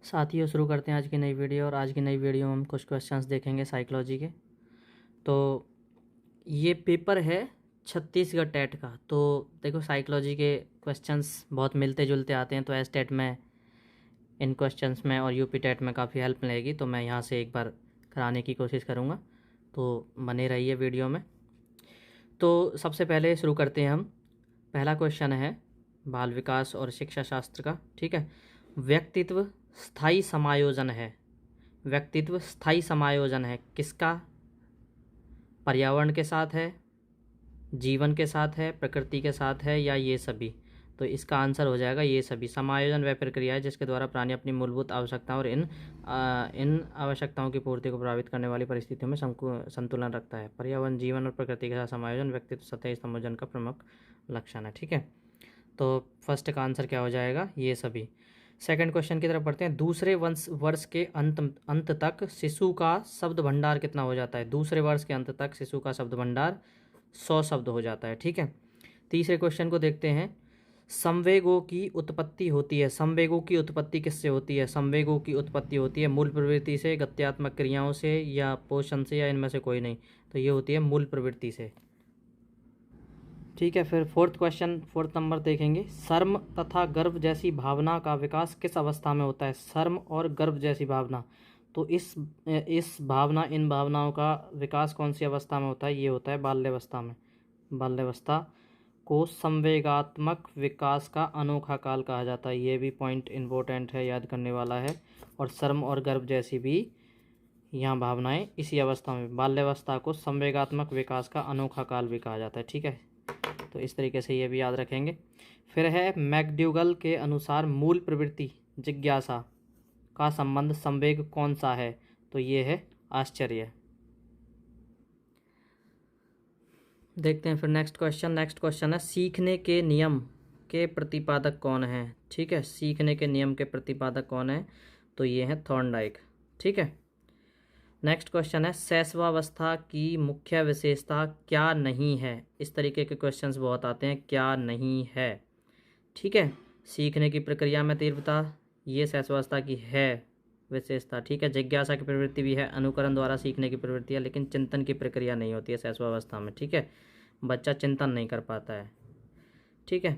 साथियों, शुरू करते हैं आज की नई वीडियो। और आज की नई वीडियो में हम कुछ क्वेश्चंस देखेंगे साइकोलॉजी के। तो ये पेपर है छत्तीसगढ़ टेट का। तो देखो, साइकोलॉजी के क्वेश्चंस बहुत मिलते जुलते आते हैं, तो एस टेट में इन क्वेश्चंस में और यूपी टेट में काफ़ी हेल्प मिलेगी। तो मैं यहाँ से एक बार कराने की कोशिश करूँगा, तो बने रहिए वीडियो में। तो सबसे पहले शुरू करते हैं हम। पहला क्वेश्चन है बाल विकास और शिक्षा शास्त्र का। ठीक है। व्यक्तित्व स्थायी समायोजन है। व्यक्तित्व स्थायी समायोजन है किसका? पर्यावरण के साथ है, जीवन के साथ है, प्रकृति के साथ है, या ये सभी? तो इसका आंसर हो जाएगा ये सभी। समायोजन वह प्रक्रिया है जिसके द्वारा प्राणी अपनी मूलभूत आवश्यकताओं और इन आवश्यकताओं की पूर्ति को प्रभावित करने वाली परिस्थितियों में संतुलन रखता है। पर्यावरण, जीवन और प्रकृति के साथ समायोजन व्यक्तित्व स्थायी समायोजन का प्रमुख लक्षण है। ठीक है। तो फर्स्ट का आंसर क्या हो जाएगा? ये सभी। सेकंड क्वेश्चन की तरफ बढ़ते हैं। दूसरे वर्ष के अंत तक शिशु का शब्द भंडार कितना हो जाता है? दूसरे वर्ष के अंत तक शिशु का शब्द भंडार 100 शब्द हो जाता है। ठीक है। तीसरे क्वेश्चन को देखते हैं। संवेगों की उत्पत्ति होती है। संवेगों की उत्पत्ति किससे होती है? संवेगों की उत्पत्ति होती है मूल प्रवृत्ति से, गत्यात्मक क्रियाओं से, या पोषण से, या इनमें से कोई नहीं। तो ये होती है मूल प्रवृत्ति से। ठीक है। फिर फोर्थ नंबर देखेंगे। शर्म तथा गर्व जैसी भावना का विकास किस अवस्था में होता है? शर्म और गर्व जैसी भावना। तो इस भावना इन भावनाओं का विकास कौन सी अवस्था में होता है? ये होता है बाल्यावस्था में। बाल्यावस्था को संवेगात्मक विकास का अनोखा काल कहा जाता है। ये भी पॉइंट इम्पोर्टेंट है, याद करने वाला है। और शर्म और गर्व जैसी भी यहाँ भावनाएं इसी अवस्था में, बाल्यावस्था को संवेगात्मक विकास का अनोखा काल भी कहा जाता है। ठीक है। तो इस तरीके से ये भी याद रखेंगे। फिर है मैकडूगल के अनुसार मूल प्रवृत्ति जिज्ञासा का संबंध संवेग कौन सा है? तो ये है आश्चर्य। देखते हैं फिर नेक्स्ट क्वेश्चन है सीखने के नियम के प्रतिपादक कौन है? ठीक है। सीखने के नियम के प्रतिपादक कौन है? तो ये है थॉर्नडाइक। ठीक है। नेक्स्ट क्वेश्चन है शैशवावस्था की मुख्य विशेषता क्या नहीं है? इस तरीके के क्वेश्चंस बहुत आते हैं, क्या नहीं है। ठीक है। सीखने की प्रक्रिया में तीव्रता, ये शैशवावस्था की है विशेषता। ठीक है। जिज्ञासा की प्रवृत्ति भी है, अनुकरण द्वारा सीखने की प्रवृत्ति है, लेकिन चिंतन की प्रक्रिया नहीं होती है शैशवावस्था में। ठीक है। बच्चा चिंतन नहीं कर पाता है। ठीक है।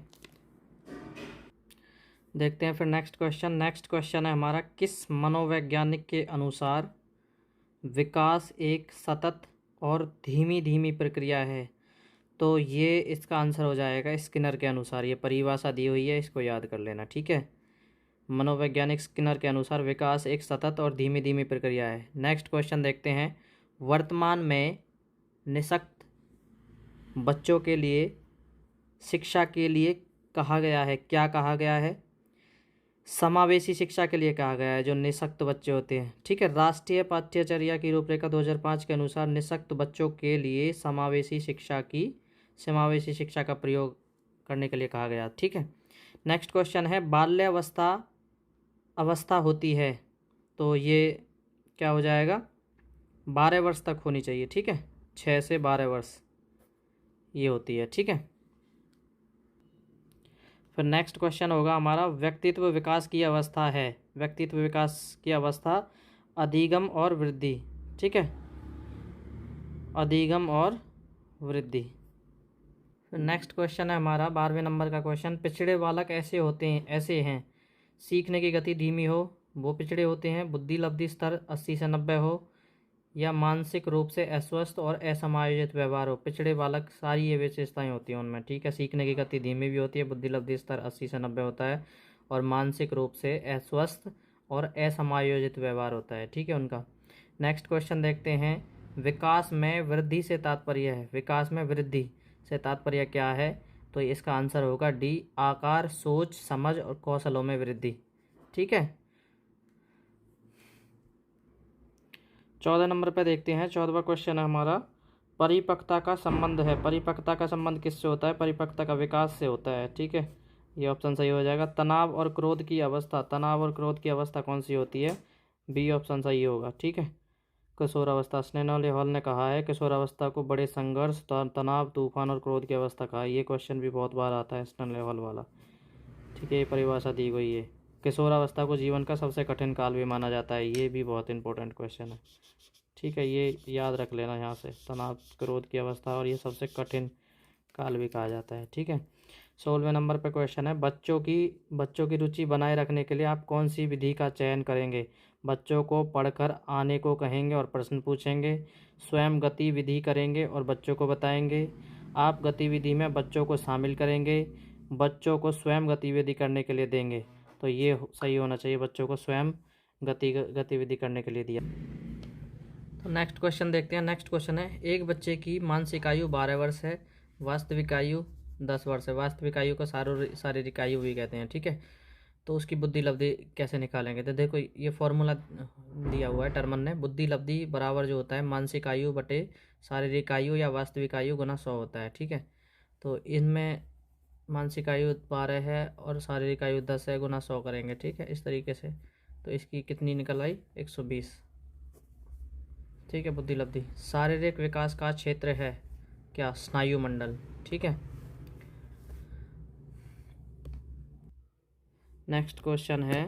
देखते हैं फिर नेक्स्ट क्वेश्चन है हमारा, किस मनोवैज्ञानिक के अनुसार विकास एक सतत और धीमी धीमी प्रक्रिया है? तो ये इसका आंसर हो जाएगा स्किनर के अनुसार। ये परिभाषा दी हुई है, इसको याद कर लेना। ठीक है। मनोवैज्ञानिक स्किनर के अनुसार विकास एक सतत और धीमी धीमी प्रक्रिया है। नेक्स्ट क्वेश्चन देखते हैं। वर्तमान में निःशक्त बच्चों के लिए शिक्षा के लिए कहा गया है, क्या कहा गया है? समावेशी शिक्षा के लिए कहा गया है, जो निःशक्त बच्चे होते हैं। ठीक है। राष्ट्रीय पाठ्यचर्या की रूपरेखा 2005 के अनुसार निःशक्त बच्चों के लिए समावेशी शिक्षा का प्रयोग करने के लिए कहा गया। ठीक है। नेक्स्ट क्वेश्चन है अवस्था होती है, तो ये क्या हो जाएगा? 12 वर्ष तक होनी चाहिए। ठीक है। 6 से 12 वर्ष ये होती है। ठीक है। फिर नेक्स्ट क्वेश्चन होगा हमारा, व्यक्तित्व विकास की अवस्था है। व्यक्तित्व विकास की अवस्था अधिगम और वृद्धि। ठीक है। अधिगम और वृद्धि। फिर नेक्स्ट क्वेश्चन है हमारा 12वें नंबर का क्वेश्चन, पिछड़े बालक ऐसे हैं सीखने की गति धीमी हो, वो पिछड़े होते हैं। बुद्धि लब्धि स्तर 80 से 90 हो, या मानसिक रूप से अस्वस्थ और असमायोजित व्यवहार हो। पिछड़े बालक सारी ये विशेषताएं होती हैं उनमें। ठीक है। सीखने की गति धीमी भी होती है, बुद्धि लब्धि स्तर 80 से 90 होता है, और मानसिक रूप से अस्वस्थ और असमायोजित व्यवहार होता है। ठीक है उनका। नेक्स्ट क्वेश्चन देखते हैं। विकास में वृद्धि से तात्पर्य है, विकास में वृद्धि से तात्पर्य क्या है? तो इसका आंसर होगा डी, आकार, सोच, समझ और कौशलों में वृद्धि। ठीक है। 14 नंबर पर देखते हैं। 14वां क्वेश्चन है हमारा, परिपक्वता का संबंध है। परिपक्वता का संबंध किससे होता है? परिपक्वता का विकास से होता है। ठीक है। ये ऑप्शन सही हो जाएगा। तनाव और क्रोध की अवस्था, तनाव और क्रोध की अवस्था कौन सी होती है? बी ऑप्शन सही होगा। ठीक है। किशोरावस्था, स्नेहल हॉल ने कहा है किशोरावस्था को बड़े संघर्ष, तनाव, तूफान और क्रोध की अवस्था कहा है। ये क्वेश्चन भी बहुत बार आता है, स्नेहल हॉल वाला। ठीक है। ये परिभाषा दी गई है। किशोरावस्था को जीवन का सबसे कठिन काल भी माना जाता है। ये भी बहुत इंपॉर्टेंट क्वेश्चन है, ठीक है, ये याद रख लेना यहाँ से। तनाव क्रोध की अवस्था और ये सबसे कठिन काल भी कहा जाता है, ठीक है। 16वें नंबर पर क्वेश्चन है, बच्चों की रुचि बनाए रखने के लिए आप कौन सी विधि का चयन करेंगे? बच्चों को पढ़कर आने को कहेंगे और प्रश्न पूछेंगे, स्वयं गतिविधि करेंगे और बच्चों को बताएंगे, आप गतिविधि में बच्चों को शामिल करेंगे, बच्चों को स्वयं गतिविधि करने के लिए देंगे। तो ये सही होना चाहिए, बच्चों को स्वयं गतिविधि करने के लिए दिया। तो नेक्स्ट क्वेश्चन देखते हैं। नेक्स्ट क्वेश्चन है, एक बच्चे की मानसिक आयु 12 वर्ष है, वास्तविक आयु 10 वर्ष है। वास्तविक आयु को शारीरिक आयु भी कहते हैं, ठीक है। तो उसकी बुद्धि लब्धि कैसे निकालेंगे? तो देखो ये फॉर्मूला दिया हुआ है टर्मन ने, बुद्धि लब्धि बराबर जो होता है मानसिक आयु बटे शारीरिक आयु या वास्तविक आयु गुना 100 होता है, ठीक है। तो इनमें मानसिक आयु 12 है और शारीरिक आयु 10 है, गुना 100 करेंगे, ठीक है, इस तरीके से। तो इसकी कितनी निकल आई? 120, ठीक है। बुद्धि लब्धि शारीरिक विकास का क्षेत्र है क्या? स्नायु मंडल, ठीक है। नेक्स्ट क्वेश्चन है,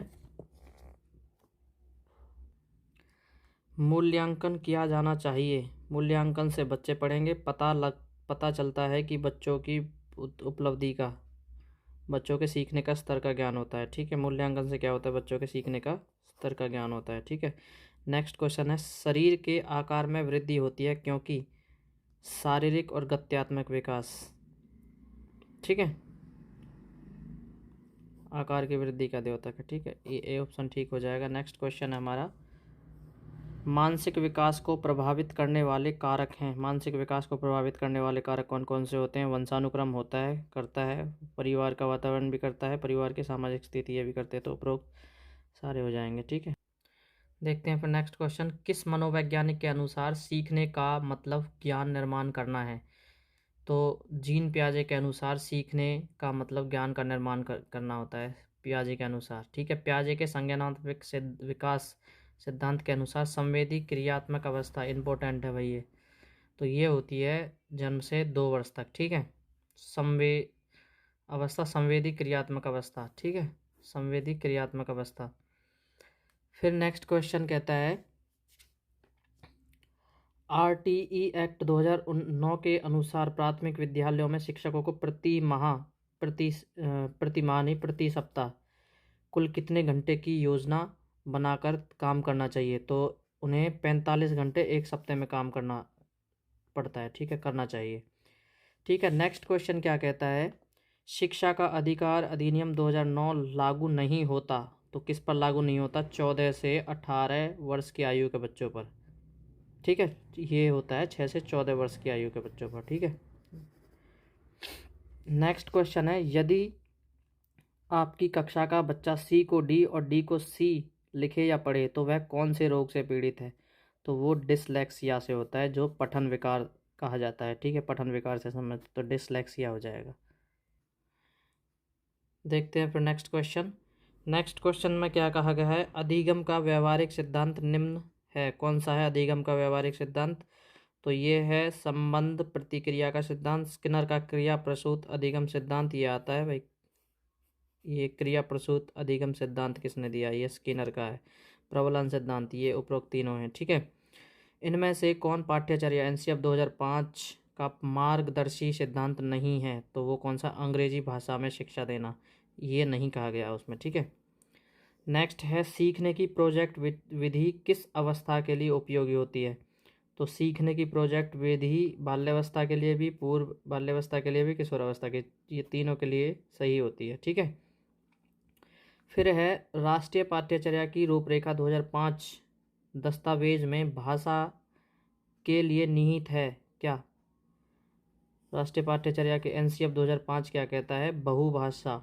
मूल्यांकन किया जाना चाहिए। मूल्यांकन से बच्चे पढ़ेंगे, पता चलता है कि बच्चों की उपलब्धि का, बच्चों के सीखने का स्तर का ज्ञान होता है, ठीक है। मूल्यांकन से क्या होता है? बच्चों के सीखने का स्तर का ज्ञान होता है, ठीक है। नेक्स्ट क्वेश्चन है, शरीर के आकार में वृद्धि होती है क्योंकि? शारीरिक और गत्यात्मक विकास, ठीक है। आकार की वृद्धि का द्योतक है, ठीक है, ए ऑप्शन ठीक हो जाएगा। नेक्स्ट क्वेश्चन है हमारा, मानसिक विकास को प्रभावित करने वाले कारक हैं। मानसिक विकास को प्रभावित करने वाले कारक कौन कौन से होते हैं? वंशानुक्रम होता है, करता है, परिवार का वातावरण भी करता है, परिवार की सामाजिक स्थिति ये भी करते हैं। तो उपरोक्त सारे हो जाएंगे, ठीक है। देखते हैं फिर नेक्स्ट क्वेश्चन, किस मनोवैज्ञानिक के अनुसार सीखने का मतलब ज्ञान निर्माण करना है? तो जीन पियाजे के अनुसार सीखने का मतलब ज्ञान का निर्माण करना होता है, पियाजे के अनुसार, ठीक है। पियाजे के संज्ञानात्मक विकास सिद्धांत के अनुसार संवेदी क्रियात्मक अवस्था इंपॉर्टेंट है भाई ये, तो ये होती है जन्म से 2 वर्ष तक, ठीक है। संवेदी क्रियात्मक अवस्था, ठीक है, संवेदी क्रियात्मक अवस्था। फिर नेक्स्ट क्वेश्चन कहता है, RTE एक्ट 2009 के अनुसार प्राथमिक विद्यालयों में शिक्षकों को प्रति सप्ताह कुल कितने घंटे की योजना बनाकर काम करना चाहिए? तो उन्हें 45 घंटे एक सप्ताह में काम करना पड़ता है, ठीक है, करना चाहिए, ठीक है। नेक्स्ट क्वेश्चन क्या कहता है, शिक्षा का अधिकार अधिनियम 2009 लागू नहीं होता। तो किस पर लागू नहीं होता? 14 से 18 वर्ष की आयु के बच्चों पर, ठीक है। ये होता है 6 से 14 वर्ष की आयु के बच्चों पर, ठीक है। नेक्स्ट क्वेश्चन है, यदि आपकी कक्षा का बच्चा C को D और D को C लिखे या पढ़े तो वह कौन से रोग से पीड़ित है? तो वो डिसलेक्सिया से होता है, जो पठन विकार कहा जाता है, ठीक है, पठन विकार से समझ, तो डिसलेक्सिया हो जाएगा। देखते हैं फिर नेक्स्ट क्वेश्चन। नेक्स्ट क्वेश्चन में क्या कहा गया है, अधिगम का व्यवहारिक सिद्धांत निम्न है। कौन सा है अधिगम का व्यवहारिक सिद्धांत? तो ये है संबंध प्रतिक्रिया का सिद्धांत, स्किनर का क्रिया प्रसूत अधिगम सिद्धांत, ये आता है भाई। ये क्रिया प्रसूत अधिगम सिद्धांत किसने दिया? ये स्किनर का है। प्रबलन सिद्धांत, ये उपरोक्त तीनों हैं, ठीक है। इनमें से कौन पाठ्यचर्या NCF 2005 का मार्गदर्शी सिद्धांत नहीं है? तो वो कौन सा? अंग्रेजी भाषा में शिक्षा देना, ये नहीं कहा गया उसमें, ठीक है। नेक्स्ट है, सीखने की प्रोजेक्ट विधि किस अवस्था के लिए उपयोगी होती है? तो सीखने की प्रोजेक्ट विधि बाल्यावस्था के लिए भी, पूर्व बाल्यावस्था के लिए भी, किशोरावस्था के, ये तीनों के लिए सही होती है, ठीक है। फिर है, राष्ट्रीय पाठ्यचर्या की रूपरेखा 2005 दस्तावेज में भाषा के लिए निहित है क्या? राष्ट्रीय पाठ्यचर्या के NCF 2005 क्या कहता है? बहुभाषा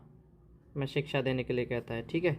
में शिक्षा देने के लिए कहता है, ठीक है।